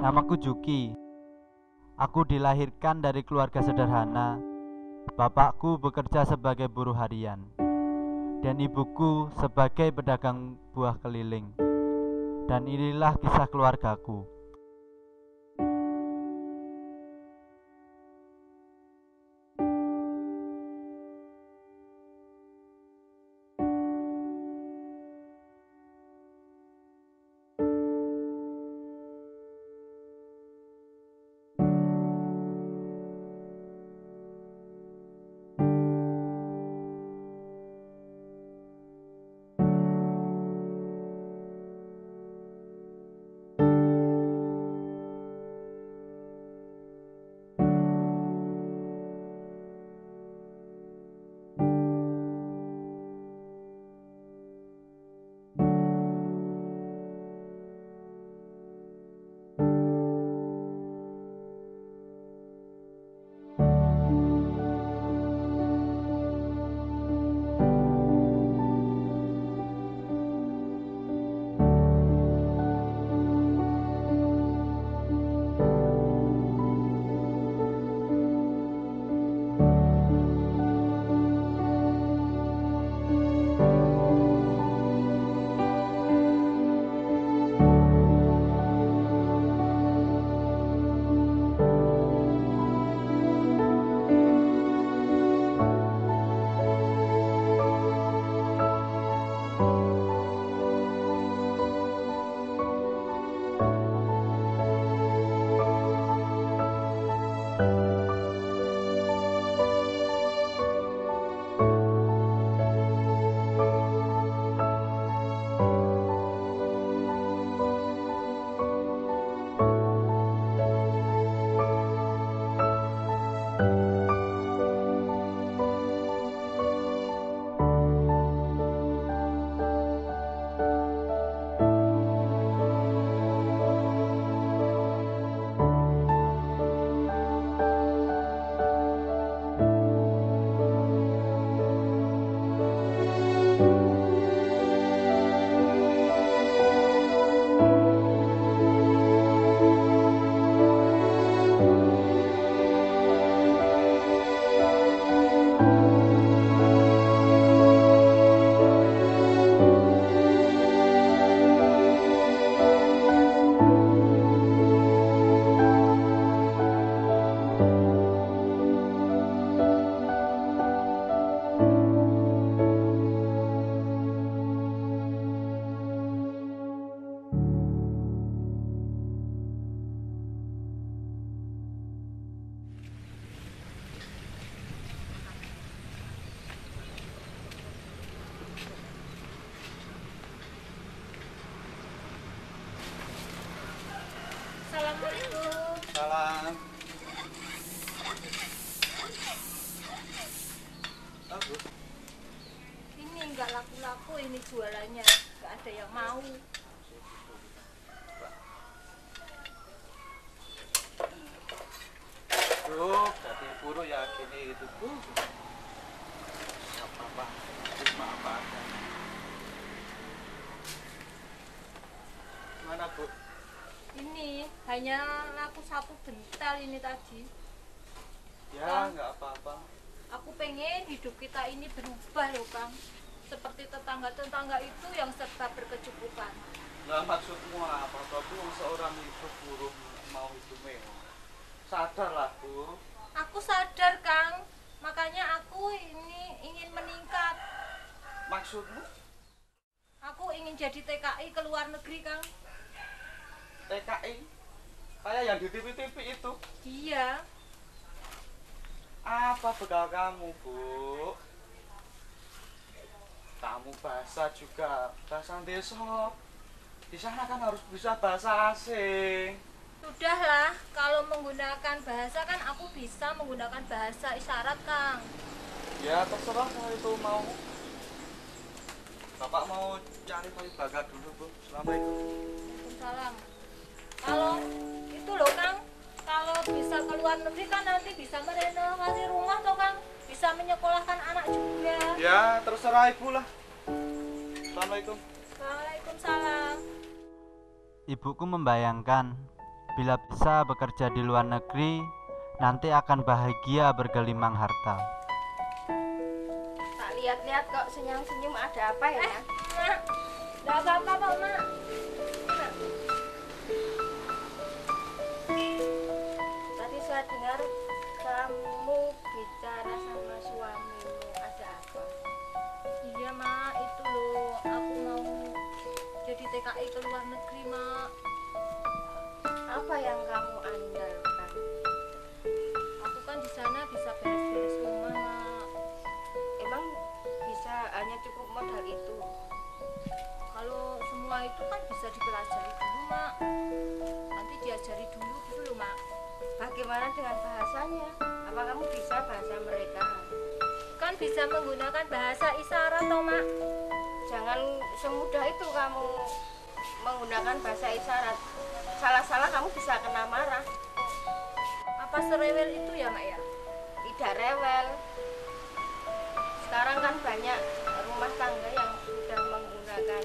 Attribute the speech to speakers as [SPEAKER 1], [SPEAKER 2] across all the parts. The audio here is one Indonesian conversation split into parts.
[SPEAKER 1] Namaku Juki. Aku dilahirkan dari keluarga sederhana. Bapakku bekerja sebagai buruh harian dan ibuku sebagai pedagang buah keliling. Dan inilah kisah keluargaku.
[SPEAKER 2] Assalamualaikum.
[SPEAKER 3] Salam. Aku
[SPEAKER 2] Ini nggak laku-laku ini jualannya, nggak ada yang mau.
[SPEAKER 3] tuh jadi buruh ya gini itu bu. Apa cuma apa aja. Mana bu?
[SPEAKER 2] Ini hanya laku satu bentar ini tadi.
[SPEAKER 3] Ya nggak apa-apa.
[SPEAKER 2] Aku pengen hidup kita ini berubah loh Kang. Seperti tetangga-tetangga itu yang serba berkecukupan.
[SPEAKER 3] Lah maksudmu apa? Aku seorang ibu buruh mau hidup mewah. Sadarlah bu.
[SPEAKER 2] Aku sadar Kang, makanya aku ini ingin meningkat.
[SPEAKER 3] Maksudmu?
[SPEAKER 2] Aku ingin jadi TKI ke luar negeri Kang.
[SPEAKER 3] TKI? Kayak yang di TV-TV itu?
[SPEAKER 2] Iya.
[SPEAKER 3] Apa bekal kamu bu? Kamu bahasa juga bahasa desa. Di sana kan harus bisa bahasa asing.
[SPEAKER 2] Sudahlah, kalau menggunakan bahasa kan aku bisa menggunakan bahasa isyarat Kang.
[SPEAKER 3] Ya terserah kalau itu mau. Bapak mau cari kayu bakar dulu bu. Assalamualaikum.
[SPEAKER 2] Waalaikumsalam. Kalau itu loh Kang, kalau bisa ke luar negeri kan nanti bisa merenovasi rumah toh Kang, bisa menyekolahkan anak juga.
[SPEAKER 3] Ya terserah ibu lah. Assalamualaikum.
[SPEAKER 2] Waalaikumsalam.
[SPEAKER 1] Ibuku membayangkan Bila bisa bekerja di luar negeri, nanti akan bahagia bergelimang harta.
[SPEAKER 4] Tak lihat-lihat kok senyum-senyum, ada apa ya?
[SPEAKER 2] Mak, nggak apa-apa kok, Mak. Mak.
[SPEAKER 4] Tadi saya dengar kamu bicara sama suamimu, ada apa?
[SPEAKER 2] Iya, Mak, itu loh. Aku mau jadi TKI ke luar negeri, Mak.
[SPEAKER 4] Apa yang kamu andalkan?
[SPEAKER 2] Aku kan di sana bisa beres-beres rumah, Mak.
[SPEAKER 4] Emang bisa hanya cukup modal itu?
[SPEAKER 2] Kalau semua itu kan bisa dipelajari dulu, Mak. Nanti diajari dulu gitu loh, Mak.
[SPEAKER 4] Bagaimana dengan bahasanya? Apa kamu bisa bahasa mereka?
[SPEAKER 2] Kan bisa menggunakan bahasa isyarat toh, Mak.
[SPEAKER 4] Jangan semudah itu kamu menggunakan bahasa isyarat. Salah-salah kamu bisa kena marah.
[SPEAKER 2] Apa serewel itu ya, Mak ya?
[SPEAKER 4] Tidak rewel. Sekarang kan banyak rumah tangga yang sudah menggunakan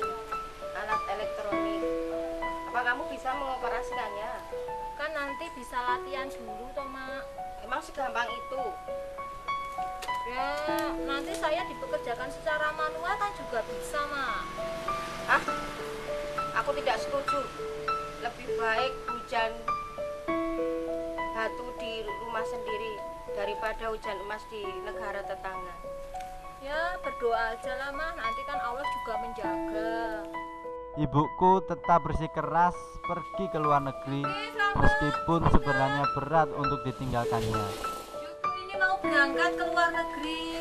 [SPEAKER 4] alat elektronik. Apa kamu bisa mengoperasikannya?
[SPEAKER 2] Kan nanti bisa latihan dulu toh, Mak.
[SPEAKER 4] Emang segampang itu?
[SPEAKER 2] Ya, nanti saya dipekerjakan secara manual kan juga bisa, Mak.
[SPEAKER 4] Ah, aku tidak setuju. Lebih baik hujan batu di rumah sendiri daripada hujan emas di negara tetangga.
[SPEAKER 2] Ya, berdoa aja lah, Mak. Nanti kan Allah juga menjaga.
[SPEAKER 1] Ibuku tetap bersikeras pergi ke luar negeri, meskipun sebenarnya berat untuk ditinggalkannya.
[SPEAKER 2] Yuku ini mau berangkat ke luar negeri.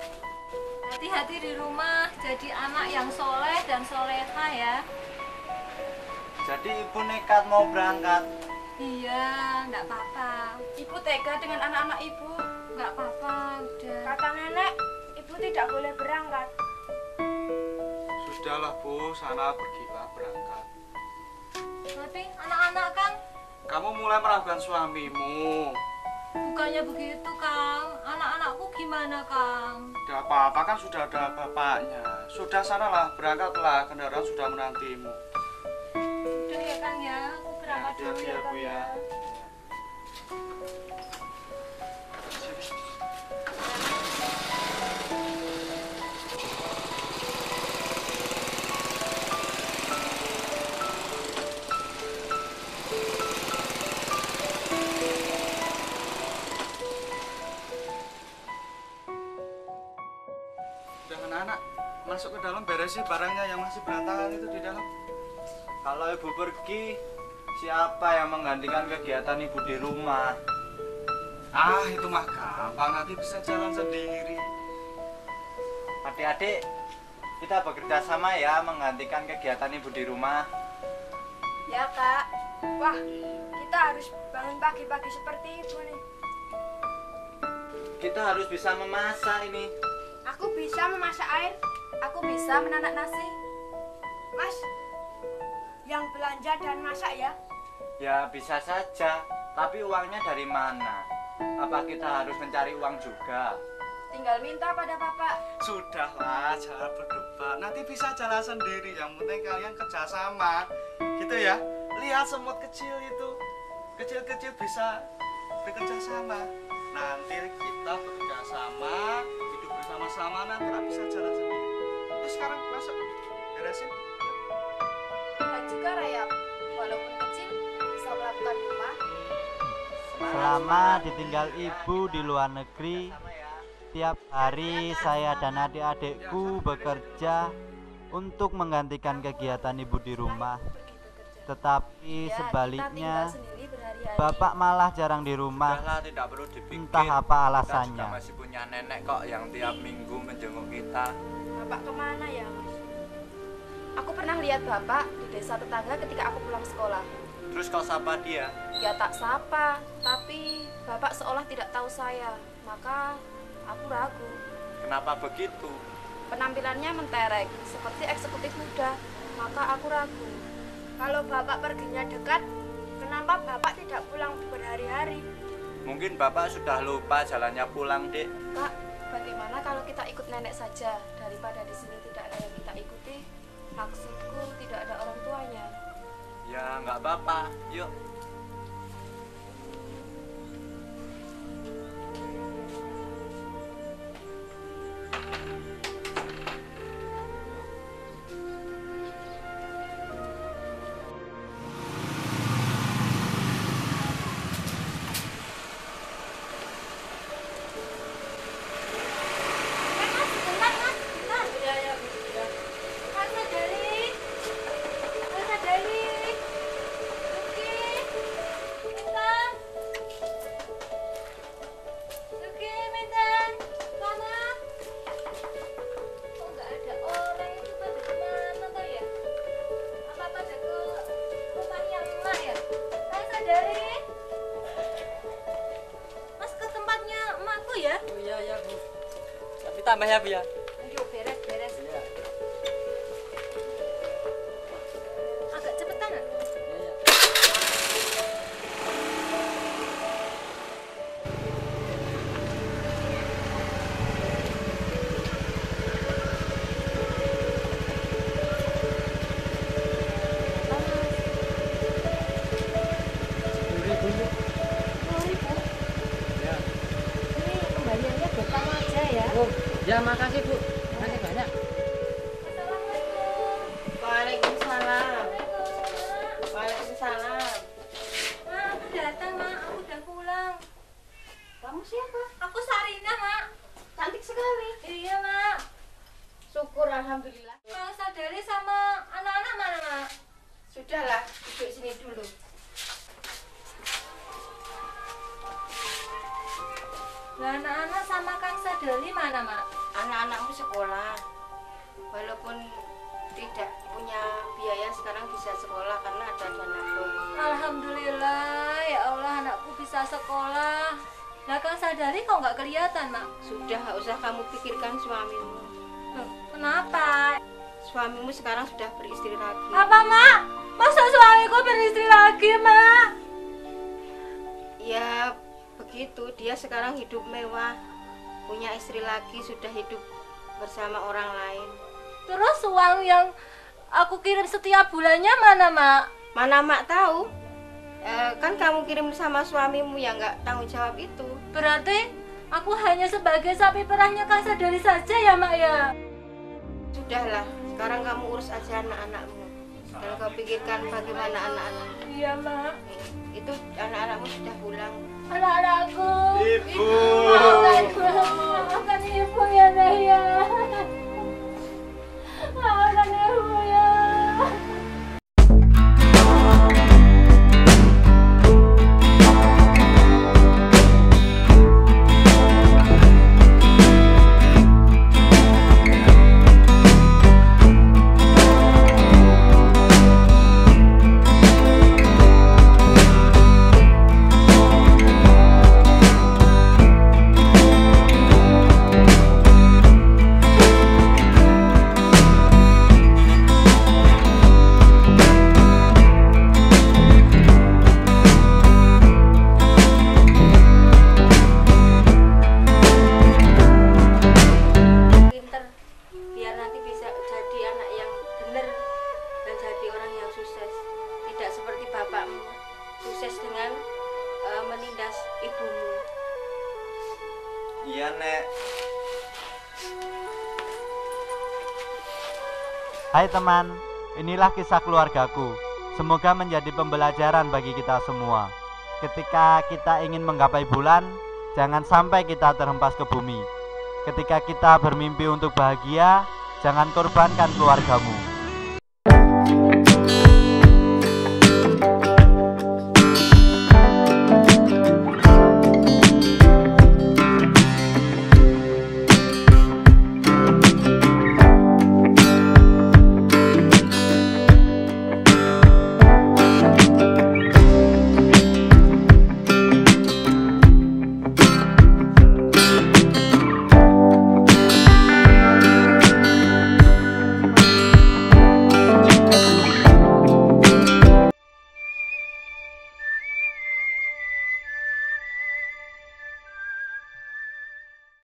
[SPEAKER 2] Hati-hati di rumah, jadi anak yang soleh dan soleha ya.
[SPEAKER 3] Jadi ibu nekat mau berangkat.
[SPEAKER 2] Iya, enggak apa-apa.
[SPEAKER 4] Ibu tega dengan anak-anak ibu.
[SPEAKER 2] Enggak apa-apa, udah.
[SPEAKER 4] Kata nenek, ibu tidak boleh berangkat.
[SPEAKER 3] Sudahlah Bu, sana pergilah berangkat.
[SPEAKER 2] Tapi anak-anak Kang,
[SPEAKER 3] Kamu mulai meragukan suamimu.
[SPEAKER 2] bukannya begitu Kang. Anak-anakku gimana Kang?
[SPEAKER 3] Tidak apa-apa kan sudah ada bapaknya. Sudah sanalah, berangkatlah, kendaraan sudah menantimu.
[SPEAKER 2] Udah ya Kang ya, aku berangkat
[SPEAKER 3] Ya,
[SPEAKER 2] dulu ya
[SPEAKER 3] hati-hati,
[SPEAKER 2] Kang
[SPEAKER 3] Bu,
[SPEAKER 2] ya.
[SPEAKER 3] ya. Udah anak-anak, masuk ke dalam beresin barangnya yang masih berantakan itu di dalam. Kalau ibu pergi, siapa yang menggantikan kegiatan ibu di rumah? Ah, itu mah gampang, nanti bisa jalan sendiri. Adik-adik, kita bekerja sama ya menggantikan kegiatan ibu di rumah.
[SPEAKER 4] Ya kak. Wah, kita harus bangun pagi-pagi seperti ibu nih.
[SPEAKER 1] Kita harus bisa memasak ini.
[SPEAKER 4] Aku bisa memasak air. Aku bisa menanak nasi. Mas, yang belanja dan masak ya?
[SPEAKER 1] Ya bisa saja, tapi uangnya dari mana? Apa kita harus mencari uang juga?
[SPEAKER 4] Tinggal minta pada bapak.
[SPEAKER 3] Sudahlah, jangan berdebat. Nanti bisa jalan sendiri. Yang penting kalian kerjasama, gitu ya. Lihat semut kecil itu, kecil-kecil bisa bekerja sama. Nanti kita bekerja sama, hidup bersama-sama, nanti bisa jalan sendiri. Terus sekarang masuk, beresin.
[SPEAKER 4] Dan juga Rayap, walaupun kecil bisa melakukan rumah.
[SPEAKER 1] Selama ditinggal ibu di luar negeri, tiap hari saya dan adik-adikku bekerja untuk menggantikan kegiatan ibu di rumah. Tetapi sebaliknya, bapak malah jarang di rumah.
[SPEAKER 5] Sudahlah, tidak perlu dipikir.
[SPEAKER 1] Entah apa
[SPEAKER 5] Kita
[SPEAKER 1] alasannya.
[SPEAKER 5] juga masih punya nenek kok yang tiap minggu menjenguk kita.
[SPEAKER 4] Bapak kemana ya mas? Aku pernah lihat bapak di desa tetangga ketika aku pulang sekolah.
[SPEAKER 5] Terus kau sapa dia?
[SPEAKER 4] Ya tak sapa, tapi bapak seolah tidak tahu saya. Maka aku ragu.
[SPEAKER 5] Kenapa begitu?
[SPEAKER 4] Penampilannya mentereng, seperti eksekutif muda. Maka aku ragu. Kalau bapak perginya dekat, kenapa bapak tidak pulang berhari-hari?
[SPEAKER 5] Mungkin bapak sudah lupa jalannya pulang, Dek.
[SPEAKER 4] Kak, bagaimana kalau kita ikut nenek saja daripada di sini tidak ada yang kita ikuti? Maksudku tidak ada orang tuanya.
[SPEAKER 5] Ya nggak apa-apa, yuk.
[SPEAKER 2] Sadari. Mas ke tempatnya emakku ya?
[SPEAKER 6] Oh iya ya Bu. Tapi tambah ya Bu ya.
[SPEAKER 2] Ayo beres.
[SPEAKER 6] Iya.
[SPEAKER 2] Agak cepetan.
[SPEAKER 6] Iya ya. Ya.
[SPEAKER 2] Ini kembaliannya buat kamu aja ya.
[SPEAKER 6] Oh, ya makasih Bu. Makasih banyak.
[SPEAKER 2] Assalamualaikum.
[SPEAKER 4] Waalaikumsalam.
[SPEAKER 2] Waalaikumsalam.
[SPEAKER 4] Waalaikumsalam.
[SPEAKER 2] Mak, aku datang, Mak. Aku udah pulang.
[SPEAKER 4] Kamu siapa?
[SPEAKER 2] Aku Sarina, Mak.
[SPEAKER 4] Cantik sekali.
[SPEAKER 2] Iya, Mak.
[SPEAKER 4] Syukur alhamdulillah.
[SPEAKER 2] Kalau Sadari sama anak-anak mana, Mak?
[SPEAKER 4] Sudahlah, duduk sini dulu.
[SPEAKER 2] Lah anak-anak sama Kang Sadari mana, Mak?
[SPEAKER 4] Anak-anakmu sekolah. Walaupun tidak punya biaya sekarang bisa sekolah karena ada dana bos.
[SPEAKER 2] Alhamdulillah, ya Allah anakku bisa sekolah. Lah Kang Sadari kok nggak kelihatan, Mak?
[SPEAKER 4] Sudah, nggak usah kamu pikirkan suamimu.
[SPEAKER 2] Loh, kenapa?
[SPEAKER 4] Suamimu sekarang sudah beristri lagi.
[SPEAKER 2] Apa, Mak? Masa suamiku beristri lagi, Mak?
[SPEAKER 4] Ya begitu, dia sekarang hidup mewah, punya istri lagi, sudah hidup bersama orang lain.
[SPEAKER 2] Terus uang yang aku kirim setiap bulannya mana, Mak?
[SPEAKER 4] Mana mak tahu? Kan kamu kirim sama suamimu yang nggak tanggung jawab itu.
[SPEAKER 2] Berarti aku hanya sebagai sapi perahnya Kang Sadari saja ya, Mak ya?
[SPEAKER 4] Sudahlah, sekarang kamu urus aja anak-anakmu dan kau pikirkan bagaimana anak-anakmu.
[SPEAKER 2] Iya, Mak.
[SPEAKER 4] Itu anak-anakmu sudah pulang.
[SPEAKER 2] Anak-anakku.
[SPEAKER 3] Ibu.
[SPEAKER 2] Maafkan ibu ya, Naya. Maafkan ibu ya.
[SPEAKER 4] Pinter, biar nanti bisa jadi anak yang benar dan jadi orang yang sukses. Tidak seperti bapakmu, sukses dengan menindas ibumu.
[SPEAKER 5] Iya Nek.
[SPEAKER 1] Hai teman, inilah kisah keluargaku. Semoga menjadi pembelajaran bagi kita semua. Ketika kita ingin menggapai bulan, jangan sampai kita terhempas ke bumi. Ketika kita bermimpi untuk bahagia, jangan korbankan keluargamu.